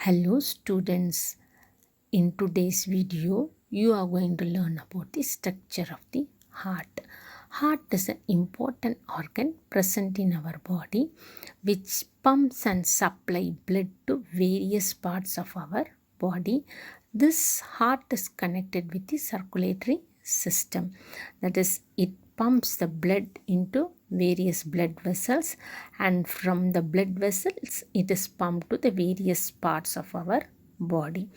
Hello students, in today's video you are going to learn about the structure of the heart. Heart is an important organ present in our body which pumps and supply blood to various parts of our body. This heart is connected with the circulatory system, that is, it pumps the blood into various blood vessels, and from the blood vessels it is pumped to the various parts of our body.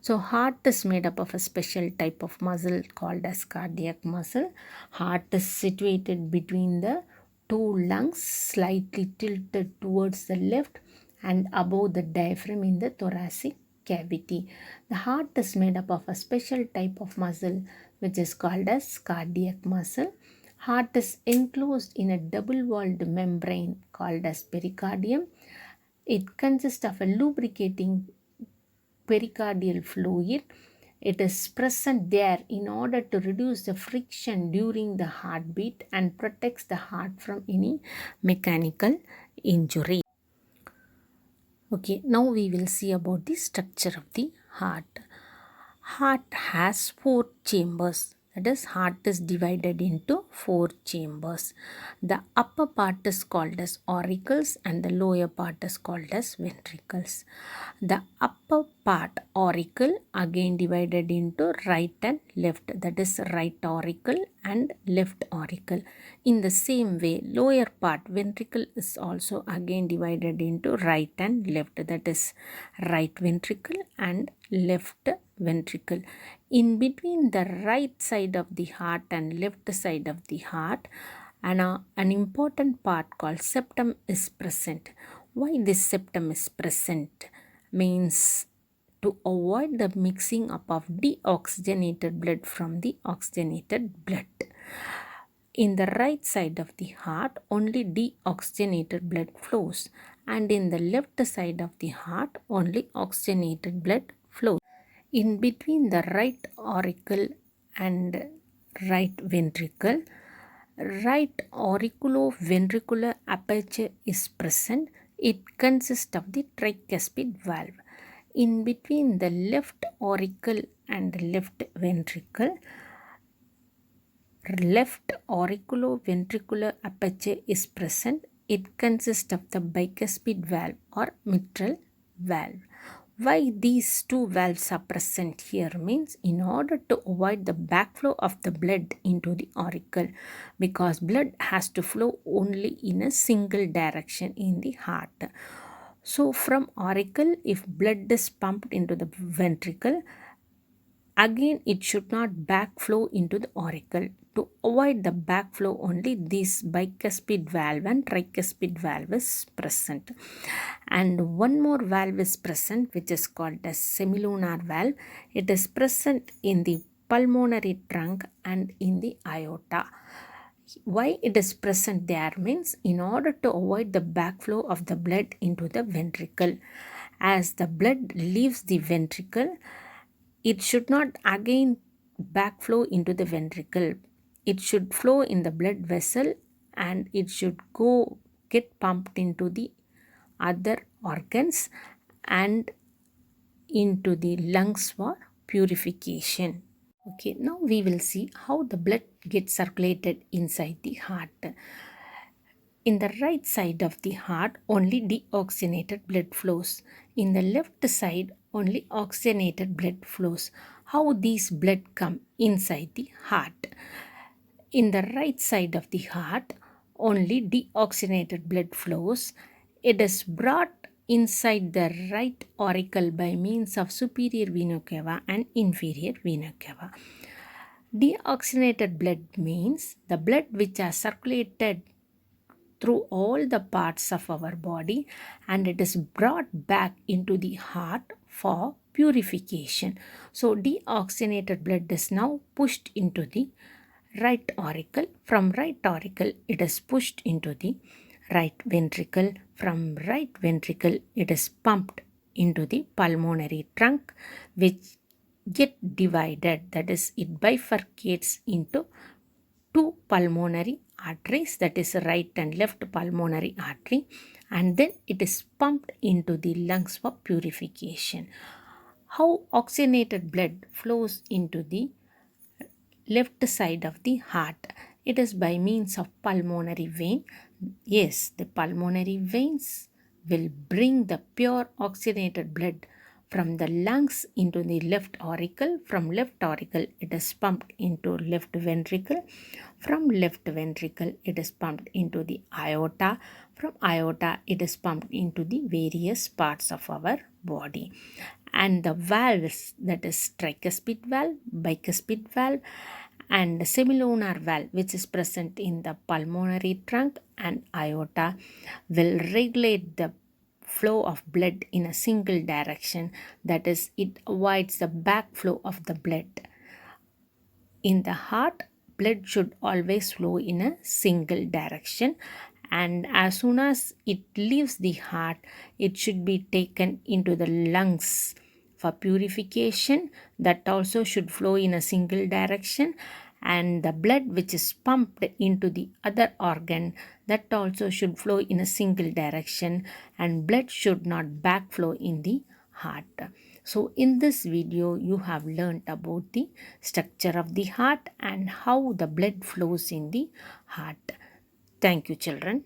So heart is made up of a special type of muscle called as cardiac muscle. Heart is situated between the two lungs, slightly tilted towards the left and above the diaphragm in the thoracic cavity. The heart is made up of a special type of muscle which is called as cardiac muscle. Heart is enclosed in a double-walled membrane called as pericardium. It consists of a lubricating pericardial fluid. It is present there in order to reduce the friction during the heartbeat and protects the heart from any mechanical injury. Okay, now we will see about the structure of the heart. Heart has four chambers. That is, heart is divided into four chambers. The upper part is called as auricles and the lower part is called as ventricles. The upper part, auricle, again divided into right and left. That is, right auricle and left auricle. In the same way, lower part, ventricle, is also again divided into right and left. That is, right ventricle and left ventricle. In between the right side of the heart and left side of the heart, an important part called septum is present. Why this septum is present? Means to avoid the mixing up of deoxygenated blood from the oxygenated blood. In the right side of the heart, only deoxygenated blood flows, and in the left side of the heart, only oxygenated blood flows. In between the right auricle and right ventricle, right auriculoventricular aperture is present. It consists of the tricuspid valve. In between the left auricle and left ventricle, left auriculoventricular aperture is present. It consists of the bicuspid valve or mitral valve. Why these two valves are present here means in order to avoid the backflow of the blood into the auricle, because blood has to flow only in a single direction in the heart. So from auricle, if blood is pumped into the ventricle, again it should not backflow into the auricle. To avoid the backflow, only this bicuspid valve and tricuspid valve is present. And one more valve is present which is called as semilunar valve. It is present in the pulmonary trunk and in the aorta. Why it is present there means in order to avoid the backflow of the blood into the ventricle. As the blood leaves the ventricle, it should not again backflow into the ventricle. It should flow in the blood vessel and it should get pumped into the other organs and into the lungs for purification. Okay, now we will see how the blood gets circulated inside the heart. In the right side of the heart, only deoxygenated blood flows. In the left side, only oxygenated blood flows. How these blood come inside the heart? In the right side of the heart, only deoxygenated blood flows. It is brought inside the right auricle by means of superior vena cava and inferior vena cava. Deoxygenated blood means the blood which has circulated through all the parts of our body and it is brought back into the heart for purification. So deoxygenated blood is now pushed into the right auricle. From right auricle it is pushed into the right ventricle. From right ventricle it is pumped into the pulmonary trunk, which get divided, that is, it bifurcates into two pulmonary arteries, that is right and left pulmonary artery, and then it is pumped into the lungs for purification. How oxygenated blood flows into the left side of the heart? It is by means of pulmonary vein. Yes, the pulmonary veins will bring the pure oxygenated blood from the lungs into the left auricle. From left auricle, it is pumped into left ventricle. From left ventricle, it is pumped into the aorta. From aorta, it is pumped into the various parts of our body. And the valves, that is tricuspid valve, bicuspid valve, and semilunar valve, which is present in the pulmonary trunk and aorta, will regulate the flow of blood in a single direction. That is, it avoids the backflow of the blood. In the heart, blood should always flow in a single direction, and as soon as it leaves the heart, it should be taken into the lungs for purification. That also should flow in a single direction, and the blood which is pumped into the other organ, that also should flow in a single direction, and blood should not backflow in the heart. So in this video you have learnt about the structure of the heart and how the blood flows in the heart. Thank you, children.